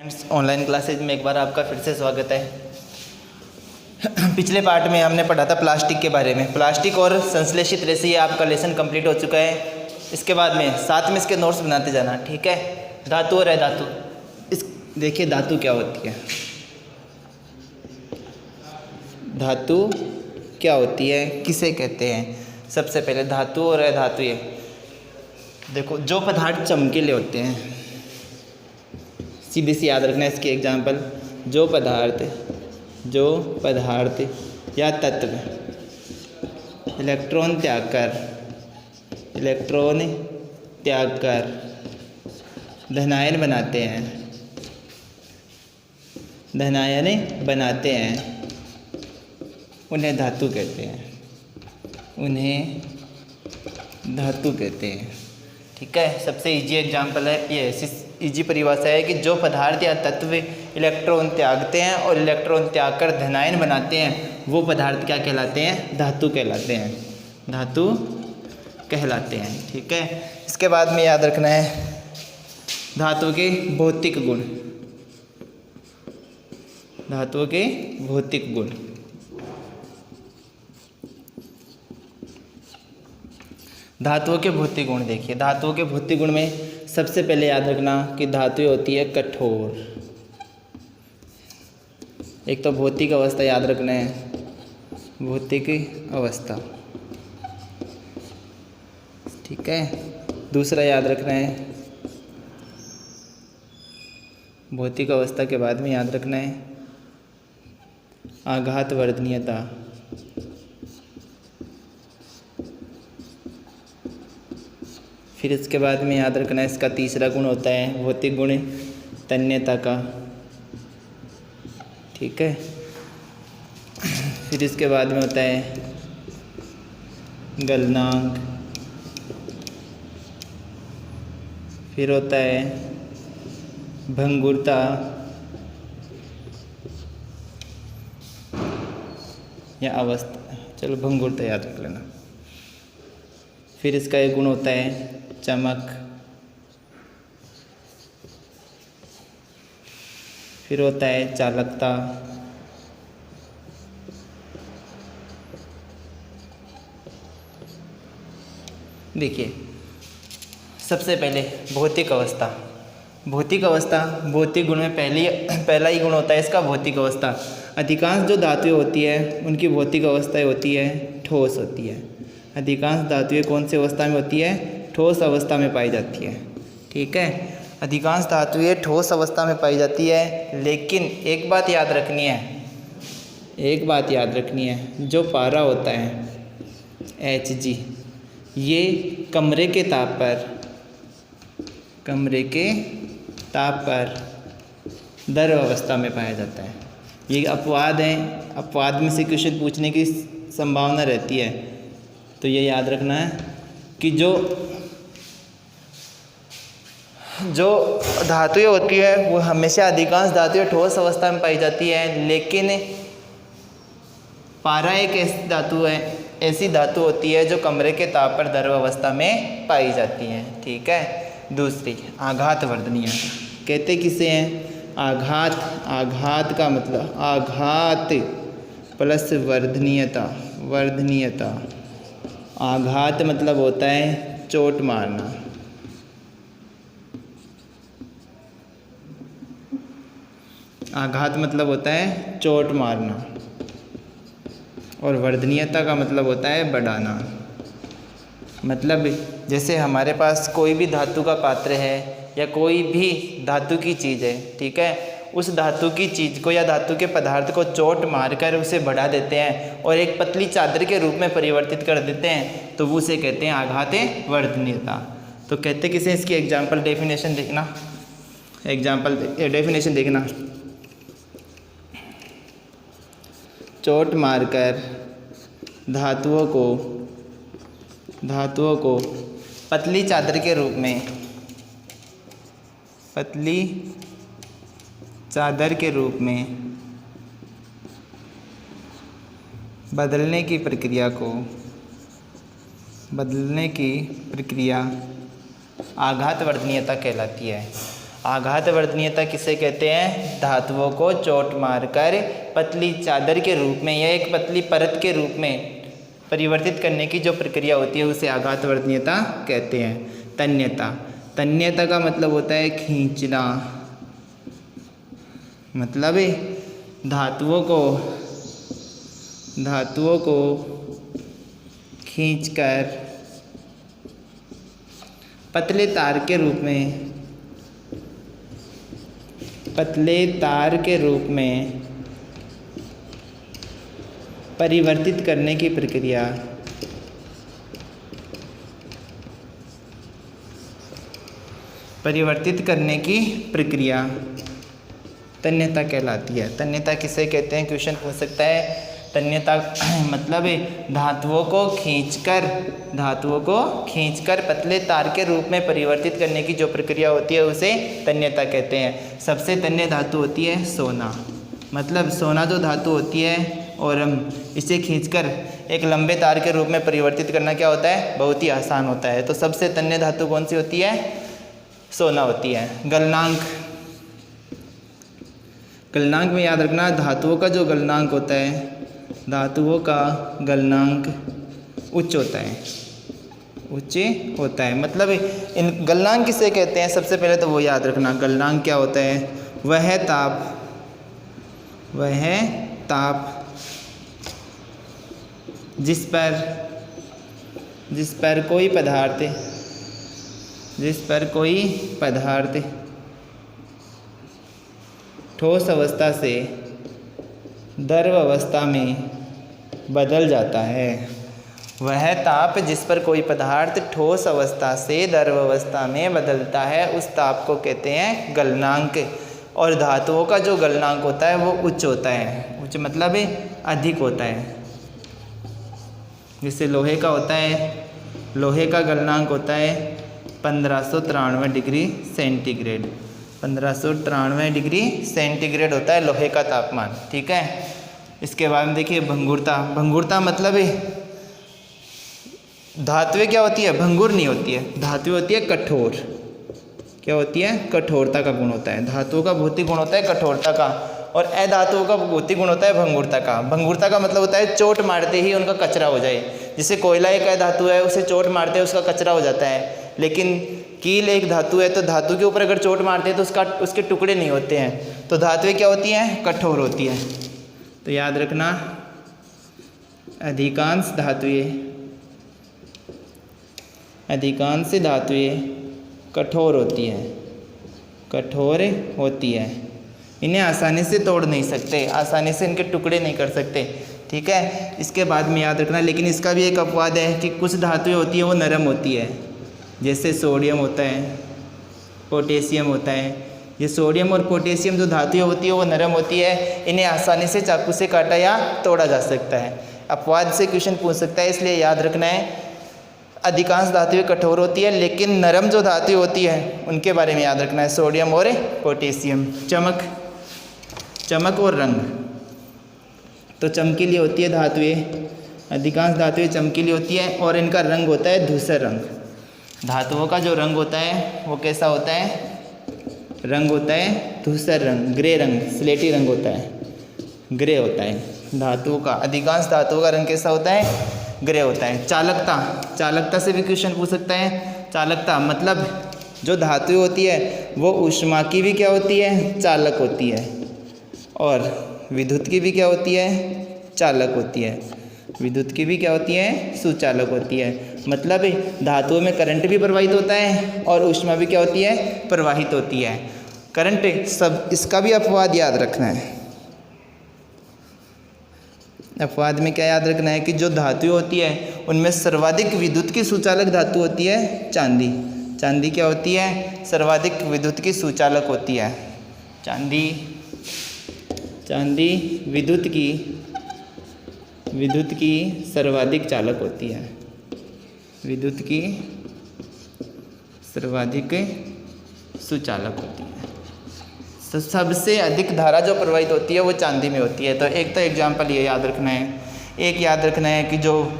Friends, online classes में एक बार आपका फिर से स्वागत है। पिछले पार्ट में हमने पढ़ा था प्लास्टिक के बारे में। प्लास्टिक और संश्लेषित रेसे, ये आपका लेसन कंप्लीट हो चुका है। इसके बाद में साथ में इसके नोट्स बनाते जाना, ठीक है। धातु और अधातु, इस देखिए धातु क्या होती है। धातु क्या होती है, किसे कहते हैं। सबसे पहले धातु और अधातु, ये देखो जो पदार्थ चमकीले होते हैं, सीधे से याद रखना है इसके एग्जाम्पल। जो पदार्थ या तत्व इलेक्ट्रॉन त्याग कर धनायन बनाते हैं, उन्हें धातु कहते हैं, ठीक है। सबसे इजी एग्जाम्पल है ये, इजी परिभाषा है कि जो पदार्थ या तत्व इलेक्ट्रॉन त्यागते हैं और इलेक्ट्रॉन त्याग कर धनायन बनाते हैं, वो पदार्थ क्या कहलाते हैं, धातु कहलाते हैं, ठीक है। इसके बाद में याद रखना है धातु के भौतिक गुण। धातु के भौतिक गुण, देखिए धातुओं के भौतिक गुण में सबसे पहले याद रखना कि धातु होती है कठोर। एक तो भौतिक अवस्था याद रखना है, भौतिक अवस्था, ठीक है। दूसरा याद रखना है, भौतिक अवस्था के बाद में याद रखना है आघात वर्धनीयता। फिर इसके बाद में याद रखना है इसका तीसरा गुण होता है भौतिक गुण तन्यता का, ठीक है। फिर इसके बाद में होता है गलनांक। फिर होता है भंगुरता या अवस्था, चलो भंगुरता याद रख लेना। फिर इसका एक गुण होता है चमक। फिर होता है चालकता। देखिए सबसे पहले भौतिक अवस्था। भौतिक गुण में पहला ही गुण होता है इसका भौतिक अवस्था। अधिकांश जो धातुएं होती है उनकी भौतिक अवस्था होती है ठोस होती है। अधिकांश धातुएं कौन सी अवस्था में होती है, ठोस अवस्था में पाई जाती है, ठीक है। अधिकांश धातुएं ठोस अवस्था में पाई जाती है, लेकिन एक बात याद रखनी है, जो पारा होता है Hg, ये कमरे के ताप पर द्रव अवस्था में पाया जाता है। ये अपवाद है, अपवाद में से क्वेश्चन पूछने की संभावना रहती है, तो ये याद रखना है कि जो धातुएं होती है वो हमेशा अधिकांश धातुएं ठोस अवस्था में पाई जाती है, लेकिन पारा एक ऐसी धातु होती है जो कमरे के ताप पर द्रव अवस्था में पाई जाती है, ठीक है। दूसरी आघात वर्धनीय, कहते किसे हैं, आघात का मतलब आघात प्लस वर्धनीयता। आघात मतलब होता है चोट मारना, और वर्धनीयता का मतलब होता है बढ़ाना। मतलब जैसे हमारे पास कोई भी धातु का पात्र है या कोई भी धातु की चीज़ है, ठीक है, उस धातु की चीज़ को या धातु के पदार्थ को चोट मारकर उसे बढ़ा देते हैं और एक पतली चादर के रूप में परिवर्तित कर देते हैं, तो वो उसे कहते हैं आघात वर्धनीयता। तो कहते किसे, इसकी एग्जाम्पल डेफिनेशन देखना। चोट मारकर धातुओं को पतली चादर के रूप में बदलने की प्रक्रिया आघात वर्धनीयता कहलाती है। आघात वर्धनीयता किसे कहते हैं? धातुओं को चोट मारकर पतली चादर के रूप में या एक पतली परत के रूप में परिवर्तित करने की जो प्रक्रिया होती है उसे आघात वर्धनीयता कहते हैं। तन्यता, तन्यता का मतलब होता है खींचना, मतलब धातुओं को खींचकर पतले तार के रूप में परिवर्तित करने की प्रक्रिया तन्यता कहलाती है। तन्यता किसे कहते हैं? क्वेश्चन पूछ सकता है। तन्यता मतलब धातुओं को खींचकर पतले तार के रूप में परिवर्तित करने की जो प्रक्रिया होती है उसे तन्यता कहते हैं। सबसे तन्य धातु होती है सोना, मतलब सोना जो धातु होती है और इसे खींचकर एक लंबे तार के रूप में परिवर्तित करना क्या होता है? बहुत ही आसान होता है। तो सबसे तन्य धातु कौन सी होती है? सोना होती है। गलनांक में याद रखना, धातुओं का जो गलनांक होता है, धातुओं का गलनांक उच्च होता है। मतलब इन गलनांक किसे कहते हैं? सबसे पहले तो वो याद रखना, गलनांक क्या होता है? वह ताप जिस पर कोई पदार्थ ठोस अवस्था से द्रव अवस्था में बदल जाता है। वह ताप जिस पर कोई पदार्थ ठोस अवस्था से द्रव अवस्था में बदलता है उस ताप को कहते हैं गलनांक। और धातुओं का जो गलनांक होता है वो उच्च होता है। उच्च मतलब अधिक होता है। जैसे लोहे का होता है, लोहे का गलनांक होता है 1593 डिग्री सेंटीग्रेड। 1593 डिग्री सेंटीग्रेड होता है लोहे का तापमान, ठीक है। इसके बाद में देखिए भंगुरता मतलब धातुएं क्या होती है? भंगुर नहीं होती है, धातुएं होती है कठोर। क्या होती है? कठोरता का गुण होता है। धातुओं का भौतिक गुण होता है कठोरता का, और अधातुओं का भौतिक गुण होता है भंगुरता का। भंगुरता का मतलब होता है चोट मारते ही उनका कचरा हो जाए। जैसे कोयला एक अधातु है, उसे चोट मारते ही उसका कचरा हो जाता है। लेकिन कील एक धातु है, तो धातु के ऊपर अगर चोट मारते हैं तो उसके टुकड़े नहीं होते हैं। तो धातुएं क्या होती हैं? कठोर होती हैं। तो याद रखना, अधिकांश धातुएं कठोर होती है। इन्हें आसानी से तोड़ नहीं सकते, आसानी से इनके टुकड़े नहीं कर सकते, ठीक है। इसके बाद में याद रखना, लेकिन इसका भी एक अपवाद है कि कुछ धातुएं होती हैं वो नरम होती है। जैसे सोडियम होता है, पोटेशियम होता है। ये सोडियम और पोटेशियम जो धातुएं होती है वो नरम होती है, इन्हें आसानी से चाकू से काटा या तोड़ा जा सकता है। अपवाद से क्वेश्चन पूछ सकता है, इसलिए याद रखना है अधिकांश धातुएं कठोर होती है, लेकिन नरम जो धातुएं होती है उनके बारे में याद रखना है, सोडियम और पोटेशियम। चमक और रंग, तो चमकीली होती है धातुएं, अधिकांश धातुएं चमकीली होती है और इनका रंग होता है धूसर रंग। धातुओं का जो रंग होता है वो कैसा होता है? रंग होता है धूसर रंग, ग्रे रंग, स्लेटी रंग होता है, ग्रे होता है धातुओं का। अधिकांश धातुओं का रंग कैसा होता है? ग्रे होता है। चालकता से भी क्वेश्चन पूछ सकता है। चालकता मतलब जो धातु होती है वो ऊष्मा की भी क्या होती है? चालक होती है, और विद्युत की भी क्या होती है? चालक होती है। विद्युत की भी क्या होती है? सुचालक होती है। मतलब धातुओं में करंट भी प्रवाहित होता है और ऊष्मा भी क्या होती है? प्रवाहित होती है। करंट सब, इसका भी अपवाद याद रखना है। अपवाद में क्या याद रखना है कि जो धातुएं होती है उनमें सर्वाधिक विद्युत की सुचालक धातु होती है चांदी। चांदी क्या होती है? सर्वाधिक विद्युत की सुचालक होती है। चांदी विद्युत की सर्वाधिक चालक होती है। विद्युत की सर्वाधिक सुचालक होती है। तो सबसे अधिक धारा जो प्रवाहित होती है वो चांदी में होती है। तो एक तो एग्जाम्पल ये याद रखना है। एक याद रखना है कि जो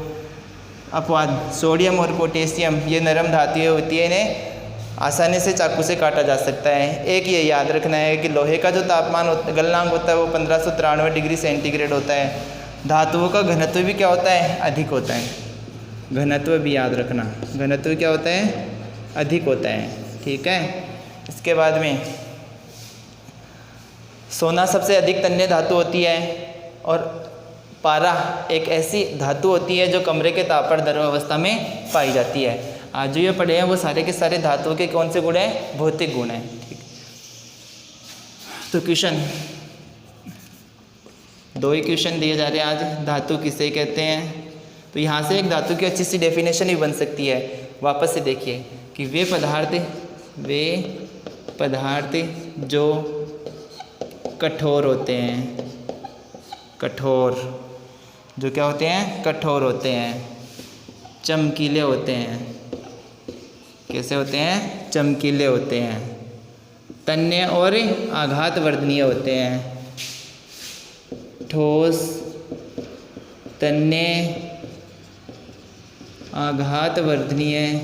अपवाद सोडियम और पोटेशियम ये नरम धातुएं होती है, इन्हें आसानी से चाकू से काटा जा सकता है। एक ये याद रखना है कि लोहे का जो तापमान गलनांक होता है वो 1593 डिग्री सेंटीग्रेड होता है। धातुओं का घनत्व भी क्या होता है, अधिक होता है। घनत्व भी याद रखना, घनत्व क्या होता है, अधिक होता है। ठीक है। इसके बाद में सोना सबसे अधिक तन्य धातु होती है और पारा एक ऐसी धातु होती है जो कमरे के ताप पर द्रव अवस्था में पाई जाती है। आज जो ये पढ़े हैं वो सारे के सारे धातुओं के कौन से गुण हैं, भौतिक गुण हैं। ठीक, तो क्वेश्चन 2 ही क्वेश्चन दिए जा रहे हैं आज। धातु किसे कहते हैं, तो यहाँ से एक धातु की अच्छी सी डेफिनेशन ही बन सकती है। वापस से देखिए कि वे पदार्थ जो कठोर होते हैं, कठोर जो क्या होते हैं, कठोर होते हैं, चमकीले होते हैं। कैसे होते हैं, चमकीले होते हैं, तन्य और आघात वर्धनीय होते हैं। ठोस, तन्य, आघात वर्धनीय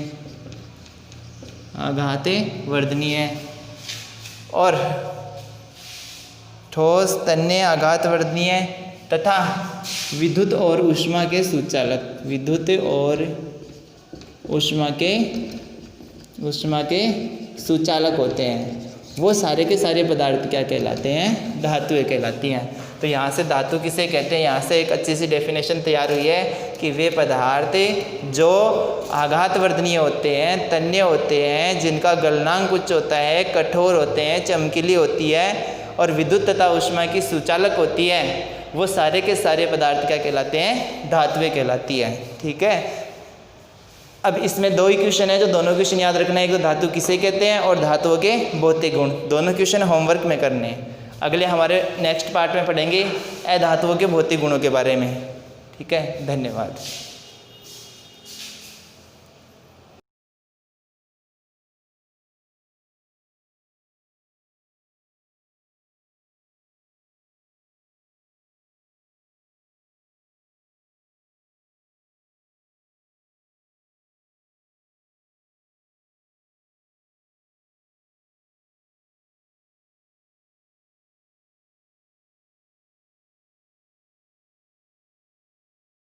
और ठोस, तन्य, आघात वर्धनीय तथा विद्युत और ऊष्मा के सुचालक, विद्युत और ऊष्मा के सुचालक होते हैं। वो सारे के सारे पदार्थ क्या कहलाते हैं, धातुएं कहलाती हैं। तो यहाँ से धातु किसे कहते हैं, यहाँ से एक अच्छी सी डेफिनेशन तैयार हुई है कि वे पदार्थ जो आघात वर्धनीय होते हैं, तन्य होते हैं, जिनका गलनांक उच्च होता है, कठोर होते हैं, चमकीली होती है और विद्युत तथा ऊष्मा की सुचालक होती है, वो सारे के सारे पदार्थ क्या कहलाते हैं, धातुएं कहलाती है। ठीक है। अब इसमें 2 ही क्वेश्चन है, जो दोनों क्वेश्चन याद रखना है। एक तो धातु किसे कहते हैं और धातुओं के भौतिक गुण। दोनों क्वेश्चन होमवर्क में करने हैं। अगले हमारे नेक्स्ट पार्ट में पढ़ेंगे अधातुओं के भौतिक गुणों के बारे में। ठीक है, धन्यवाद।